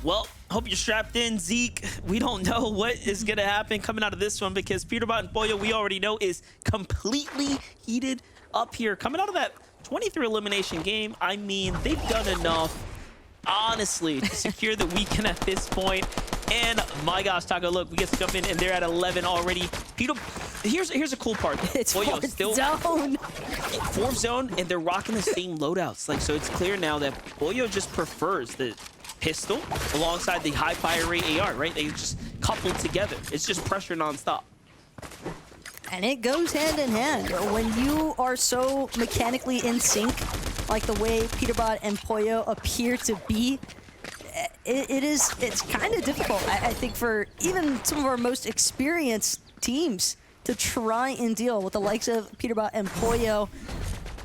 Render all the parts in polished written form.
Well, hope you're strapped in, Zeke. We don't know what is going to happen coming out of this one because Peterbot and Pollo, we already know, is completely heated up here. Coming out of that 23 elimination game, I mean, they've done enough, honestly, to secure the weekend at this point. And my gosh, Taco, look, we get to jump in, and they're at 11 already. Here's a cool part. It's Pollo fourth zone. Fourth zone, and they're rocking the same loadouts. Like, so it's clear now that Pollo just prefers the pistol alongside the high fire rate AR, right? They just coupled together. It's just pressure nonstop. And it goes hand in hand. When you are so mechanically in sync, like the way Peterbot and Pollo appear to be, it's kind of difficult, I think, for even some of our most experienced teams to try and deal with the likes of Peterbot and Pollo.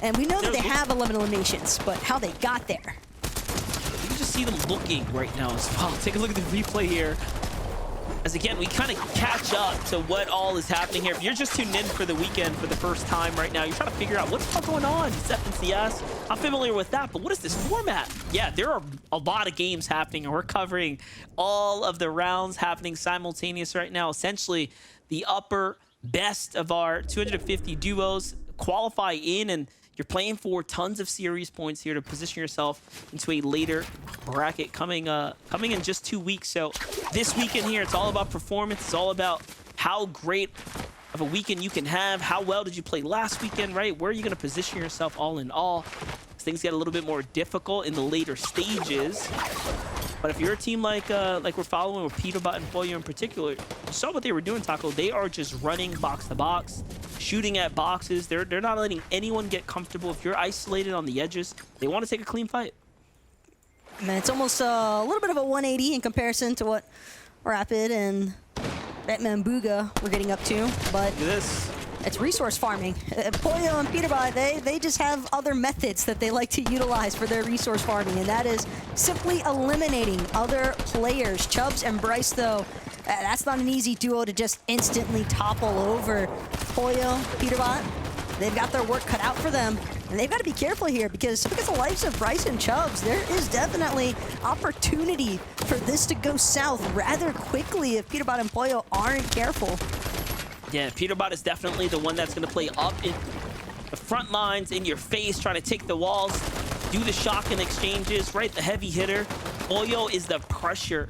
And we know that they have 11 eliminations, but how they got there. You can just see them looking right now as well. Take a look at the replay here. As again, we kind of catch up to what all is happening here. If you're just tuned in for the weekend for the first time right now, you're trying to figure out what's going on. It's FNCS. I'm familiar with that, but what is this format? Yeah, there are a lot of games happening, and we're covering all of the rounds happening simultaneous right now. Essentially, the upper best of our 250 duos qualify in, and you're playing for tons of series points here to position yourself into a later bracket coming in just 2 weeks. So this weekend here, it's all about performance. It's all about how great of a weekend you can have. How well did you play last weekend, right? Where are you going to position yourself all in all? Things get a little bit more difficult in the later stages. But if you're a team like we're following with Peterbot and Pollo in particular, you saw what they were doing, Taco. They are just running box to box, shooting at boxes. They're not letting anyone get comfortable. If you're isolated on the edges, they want to take a clean fight. Man, it's almost a little bit of a 180 in comparison to what Rapid and Batman Booga were getting up to. But look at this. It's resource farming. Pollo and Peterbot, they just have other methods that they like to utilize for their resource farming, and that is simply eliminating other players. Chubbs and Bryce, though, that's not an easy duo to just instantly topple over. Pollo, Peterbot, they've got their work cut out for them, and they've got to be careful here because look at the likes of Bryce and Chubbs. There is definitely opportunity for this to go south rather quickly if Peterbot and Pollo aren't careful. Yeah, Peterbot is definitely the one that's going to play up in the front lines, in your face, trying to take the walls, do the shock and exchanges, right? The heavy hitter. Pollo is the pressure.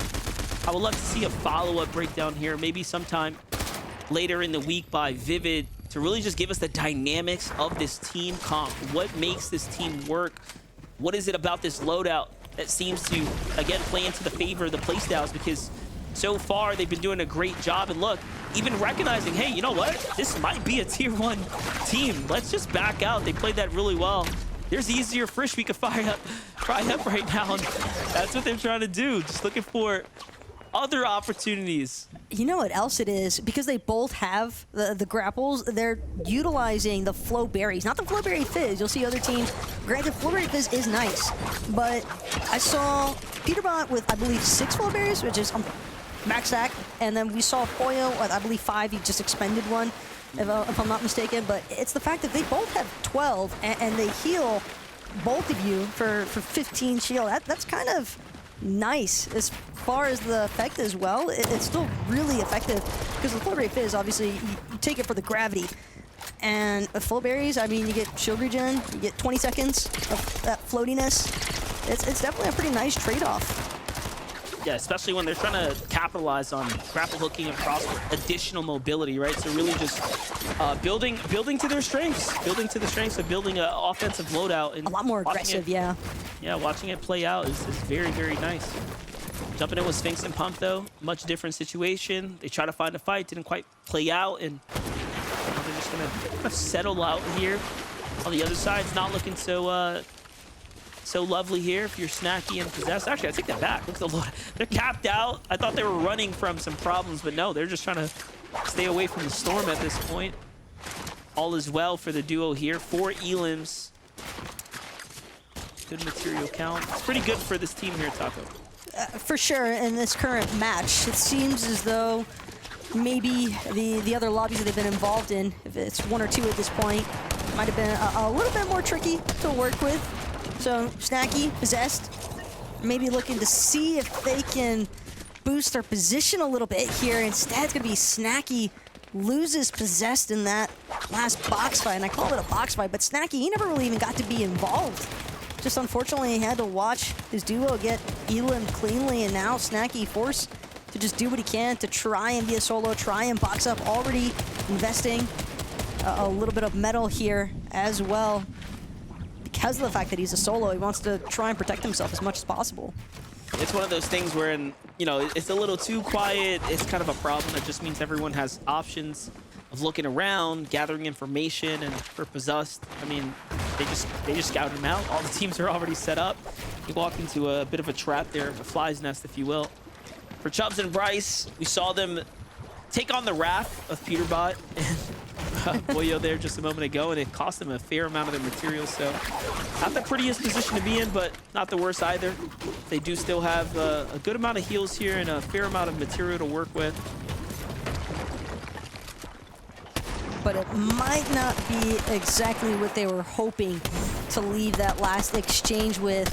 I would love to see a follow-up breakdown here, maybe sometime later in the week by Vivid, to really just give us the dynamics of this team comp. What makes this team work? What is it about this loadout that seems to, again, play into the favor of the playstyles? Because so far, they've been doing a great job. And look, even recognizing, hey, you know what? This might be a tier 1 team. Let's just back out. They played that really well. There's easier fish we could fry up right now. And that's what they're trying to do. Just looking for other opportunities. You know what else it is? Because they both have the grapples, they're utilizing the flow berries, not the flow berry fizz. You'll see other teams. Granted, flow berry fizz is nice, but I saw Peterbot with, I believe, 6 flow berries, which is max stack, and then we saw Pollo with, I believe, 5. He just expended one, if I'm not mistaken. But it's the fact that they both have 12, and they heal both of you for 15 shield. That's kind of nice as far as the effect as well. It's still really effective because the flow berry fizz, obviously, you take it for the gravity. And with flow berries, I mean, you get shield regen, you get 20 seconds of that floatiness. It's definitely a pretty nice trade-off. Yeah, especially when they're trying to capitalize on grapple hooking across additional mobility, right? So really just building to their strengths, of building an offensive loadout. And a lot more aggressive, yeah. Yeah, watching it play out is very, very nice. Jumping in with Sphinx and Pump, though, much different situation. They try to find a fight, didn't quite play out, and they're just gonna kind of settle out here. On the other side, it's not looking so lovely here if you're snacky and possessed. Actually, I take that back. Look at the load. They're capped out. I thought they were running from some problems, but no, they're just trying to stay away from the storm at this point. All is well for the duo here. 4 elims. Good material count. It's pretty good for this team here, Taco. For sure, in this current match, it seems as though maybe the other lobbies that they've been involved in, if it's 1 or 2 at this point, might have been a little bit more tricky to work with. So, snacky, possessed, maybe looking to see if they can boost their position a little bit here. Instead, it's going to be Snacky loses possessed in that last box fight. And I call it a box fight, but Snacky, he never really even got to be involved. Just unfortunately, he had to watch his duo get Elim cleanly, and now Snacky forced to just do what he can to try and be a solo, try and box up, already investing a little bit of metal here as well. Because of the fact that he's a solo, he wants to try and protect himself as much as possible. It's one of those things where, you know, it's a little too quiet. It's kind of a problem. That just means everyone has options of looking around, gathering information, and for Possessed, I mean, they just scouted him out. All the teams are already set up. He walked into a bit of a trap there, a fly's nest, if you will. For Chubbs and Bryce, we saw them take on the wrath of Peterbot and Boyo there just a moment ago, and it cost them a fair amount of their materials. So not the prettiest position to be in, but not the worst either. They do still have a good amount of heals here and a fair amount of material to work with. But it might not be exactly what they were hoping to leave that last exchange with.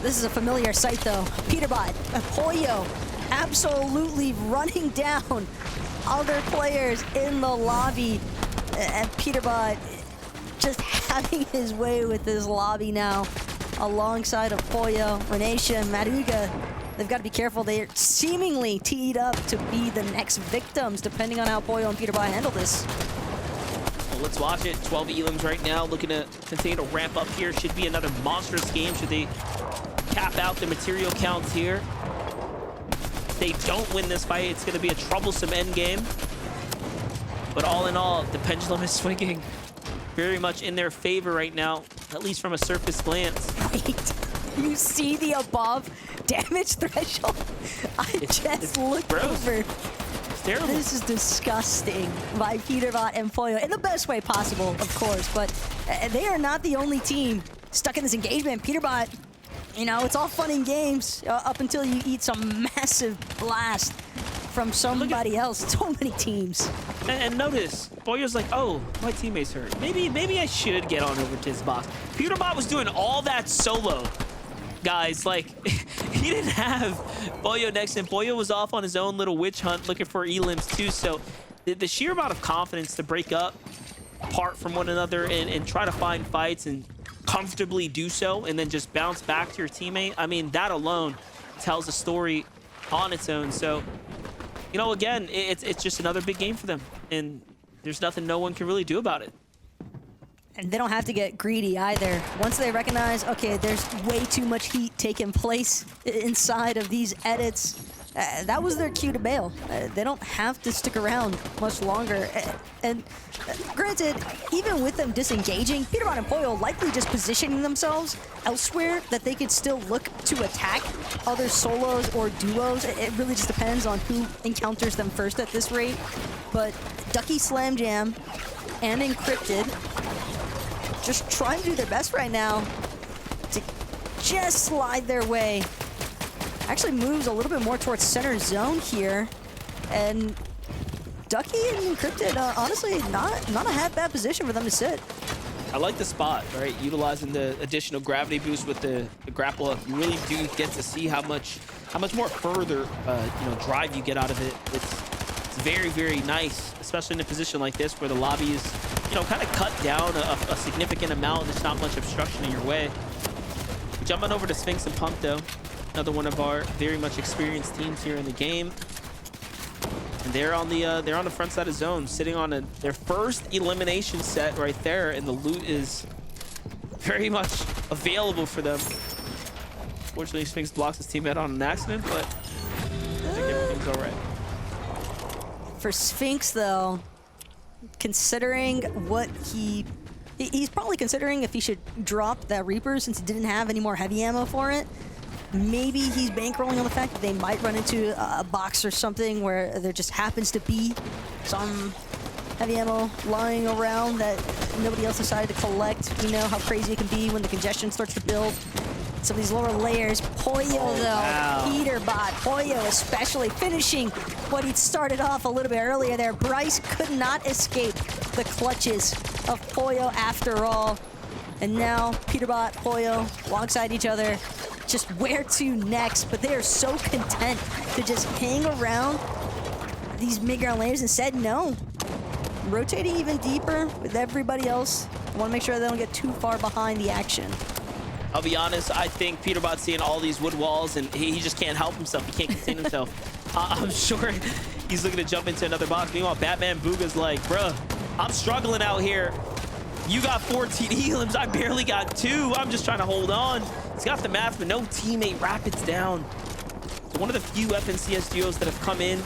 This is a familiar sight, though. Peterbot, Poyo, absolutely running down other players in the lobby. And Peterbot just having his way with this lobby now, alongside of Poyo, Renesha, and Maruga. They've got to be careful. They're seemingly teed up to be the next victims, depending on how Poyo and Peterbot handle this. Well, let's watch it. 12 Elims right now, looking to continue to ramp up here. Should be another monstrous game. Should they cap out the material counts here? If they don't win this fight, it's going to be a troublesome end game. But all in all, the pendulum is swinging very much in their favor right now, at least from a surface glance. Wait, you see the above damage threshold? I just looked over. It's terrible. This is disgusting by Peterbot and Poyo in the best way possible, of course, but they are not the only team stuck in this engagement. Peterbot, you know, it's all fun and games up until you eat some massive blast from somebody else. So many teams. And notice, Boyo's like, oh, my teammate's hurt. Maybe I should get on over to his box. Peterbot was doing all that solo, guys. Like, he didn't have Boyo next to him. Boyo was off on his own little witch hunt looking for Elims too. So the sheer amount of confidence to break up apart from one another and try to find fights and comfortably do so and then just bounce back to your teammate, I mean, that alone tells a story on its own. So, you know, again, it's just another big game for them, and there's nothing no one can really do about it. And they don't have to get greedy either. Once they recognize, okay, there's way too much heat taking place inside of these edits, that was their cue to bail. They don't have to stick around much longer. And granted, even with them disengaging, Peterbot and Poyo likely just positioning themselves elsewhere that they could still look to attack other solos or duos. It really just depends on who encounters them first at this rate. But Ducky Slam Jam and Encrypted just trying to do their best right now to just slide their way. Actually moves a little bit more towards center zone here. And Ducky and Encrypted, honestly, not a half bad position for them to sit. I like the spot, right? Utilizing the additional gravity boost with the grapple up. You really do get to see how much more further you know, drive you get out of it. It's very, very nice, especially in a position like this where the lobby is, you know, kind of cut down a significant amount and there's not much obstruction in your way. Jumping over to Sphinx and Punk, though. Another one of our very much experienced teams here in the game. And they're on the front side of zone, sitting on their first elimination set right there, and the loot is very much available for them. Fortunately, Sphinx blocks his teammate on an accident, but I think everything's all right. For Sphinx, though, considering what he's probably considering if he should drop that Reaper since he didn't have any more heavy ammo for it. Maybe he's bankrolling on the fact that they might run into a box or something where there just happens to be some heavy ammo lying around that nobody else decided to collect. You know how crazy it can be when the congestion starts to build. Some of these lower layers. Poyo, though, wow. Peterbot, Poyo especially finishing what he'd started off a little bit earlier there. Bryce could not escape the clutches of Poyo after all. And now Peterbot, Poyo alongside each other. just where to next, but they are so content to just hang around these mid-ground laners and said no. Rotating even deeper with everybody else. Want to make sure they don't get too far behind the action. I'll be honest, I think Peterbot's seeing all these wood walls and he just can't help himself. He can't contain himself. I'm sure he's looking to jump into another box. Meanwhile, Batman Booga's like, bruh, I'm struggling out here. You got 14 elims, I barely got 2. I'm just trying to hold on. He's got the math, but no teammate. Rapids down. So one of the few FNCS duos that have come in,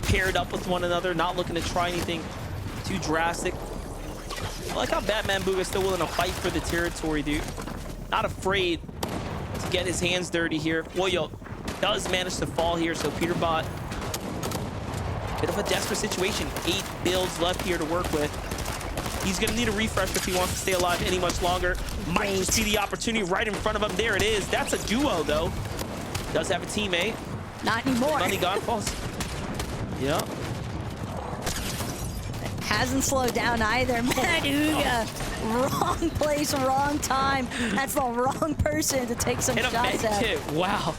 paired up with one another, not looking to try anything too drastic. I like how Batman Booga's still willing to fight for the territory, dude. Not afraid to get his hands dirty here. Woyo does manage to fall here, so Peterbot, bit of a desperate situation. 8 builds left here to work with. He's gonna need a refresh if he wants to stay alive any much longer. Might just be the opportunity right in front of him. There it is. That's a duo, though. Does have a teammate. Not anymore. Money gone falls. Yeah. Hasn't slowed down either. Maduga, wrong place, wrong time. That's the wrong person to take some shots at. Wow.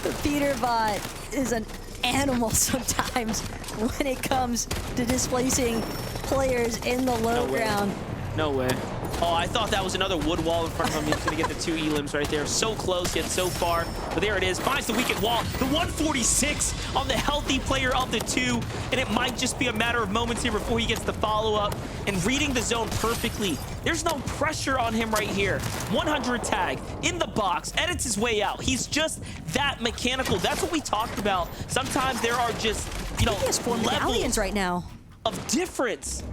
Peterbot is an animal sometimes when it comes to displacing players in the low ground. No way. Oh, I thought that was another wood wall in front of him. He's going to get the 2 elims right there. So close, yet so far. But there it is. Finds the weakened wall. The 146 on the healthy player of the 2. And it might just be a matter of moments here before he gets the follow-up. And reading the zone perfectly. There's no pressure on him right here. 100 tag in the box. Edits his way out. He's just that mechanical. That's what we talked about. Sometimes there are just, you know, he has 4 medallions right now of difference.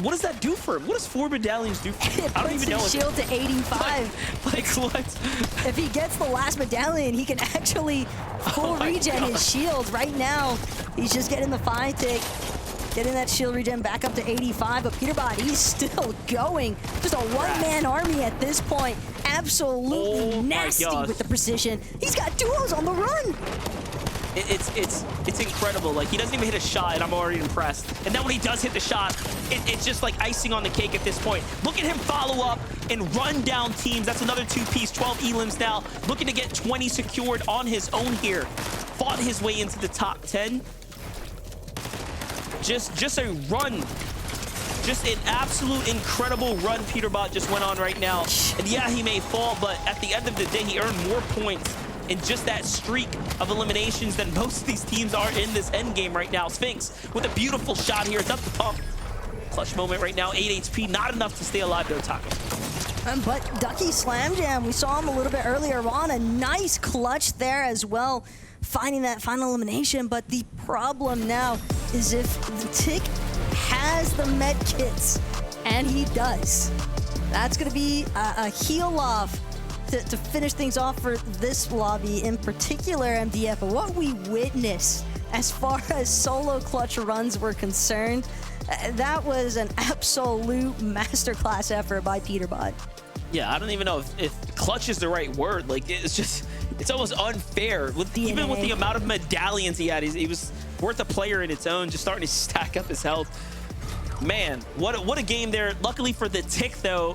What does that do for him? What does 4 medallions do for him? I don't even know. Shield to 85. Like what? If he gets the last medallion, he can actually full regen his shield. Right now, he's just getting the 5 tick, getting that shield regen back up to 85. But Peterbot, he's still going. Just a one-man army at this point. Absolutely nasty with the precision. He's got duos on the run. It's incredible. Like, he doesn't even hit a shot, and I'm already impressed. And then when he does hit the shot, it's just like icing on the cake at this point. Look at him follow up and run down teams. That's another 2-piece, 12 elims now. Looking to get 20 secured on his own here. Fought his way into the top 10. Just a run. Just an absolute incredible run Peterbot just went on right now. And yeah, he may fall, but at the end of the day, he earned more points in just that streak of eliminations than most of these teams are in this end game right now. Sphinx with a beautiful shot here. It's up the pump. Clutch moment right now. 8 HP, not enough to stay alive though, Taco. But Ducky Slam Jam, we saw him a little bit earlier on. A nice clutch there as well, finding that final elimination. But the problem now is if the Tick has the med kits, and he does, that's going to be a heal off to finish things off for this lobby in particular, MDF. But what we witnessed as far as solo clutch runs were concerned, that was an absolute masterclass effort by Peterbot. Yeah, I don't even know if clutch is the right word. Like, it's almost unfair. Even with the amount of medallions he had, he was worth a player in its own, just starting to stack up his health. Man, what a game there. Luckily for the Tick, though,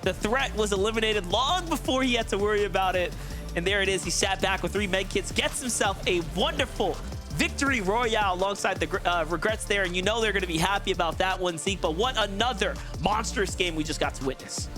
the threat was eliminated long before he had to worry about it. And there it is. He sat back with 3 med kits, gets himself a wonderful victory royale alongside the regrets there. And you know they're going to be happy about that one, Zeke. But what another monstrous game we just got to witness.